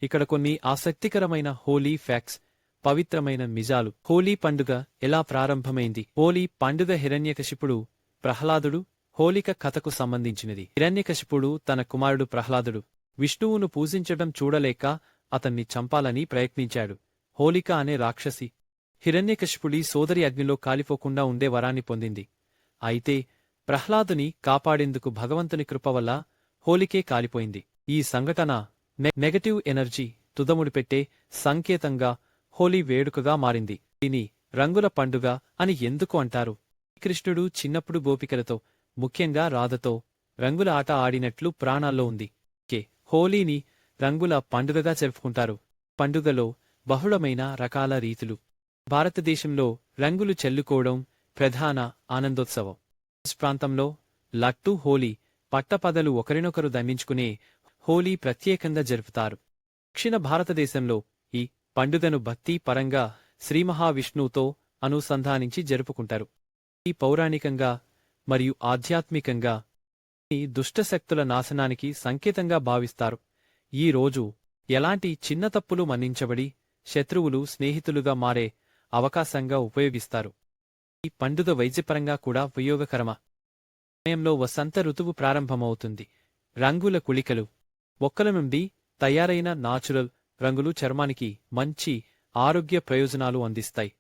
ఇక్కడ కొన్ని ఆసక్తికరమైన హోలీ ఫ్యాక్ట్స్, పవిత్రమైన నిజాలు. హోలీ పండుగ ఎలా ప్రారంభమైంది? హోలీ పండుగ హిరణ్యకశిపుడు, ప్రహ్లాదుడు, హోలిక కథకు సంబంధించినది. హిరణ్యకశిపుడు తన కుమారుడు ప్రహ్లాదుడు విష్ణువును పూజించడం చూడలేక అతన్ని చంపాలని ప్రయత్నించాడు. హోలిక అనే రాక్షసి హిరణ్యకశిపుడి సోదరి అగ్నిలో కాలిపోకుండా ఉండే వరాన్ని పొందింది. అయితే ప్రహ్లాదుని కాపాడేందుకు భగవంతుని కృపవల్ల హోలికే కాలిపోయింది. ఈ సంఘటన నెగటివ్ ఎనర్జీ తుదముడిపెట్టే సంకేతంగా హోలీ వేడుకగా మారింది. దీని రంగుల పండుగ అని ఎందుకు అంటారు? కృష్ణుడు చిన్నప్పుడు గోపికలతో, ముఖ్యంగా రాధతో రంగుల ఆట ఆడినట్లు పురాణాల్లో ఉంది. హోలీని రంగుల పండుగగా జరుపుకుంటారు. పండుగలో బహుళమైన రకాల రీతులు. భారతదేశంలో రంగులు చల్లుకోవడం ప్రధాన ఆనందోత్సవం. ప్రాంతంలో లట్టు హోలీ, పట్టపగలు ఒకరినొకరు దండించుకునే హోలీ ప్రత్యేకంగా జరుపుతారు. దక్షిణ భారతదేశంలో ఈ పండుగను భక్తి పరంగా శ్రీమహావిష్ణువుతో అనుసంధానించి జరుపుకుంటారు. ఈ పౌరాణికంగా మరియు ఆధ్యాత్మికంగా ఈ దుష్టశక్తుల నాశనానికి సంకేతంగా భావిస్తారు. ఈ రోజు ఎలాంటి చిన్న తప్పులు మన్నించబడి శత్రువులు స్నేహితులుగా మారే అవకాశంగా ఉపయోగిస్తారు. ఈ పండుగ వైద్యపరంగా కూడా ఉపయోగకరమా? సమయంలో వసంత ఋతువు ప్రారంభమవుతుంది. రంగుల కుళికలు. మొక్కల నుండి తయారైన నాచురల్ రంగులు చర్మానికి మంచి ఆరోగ్య ప్రయోజనాలు అందిస్తాయి.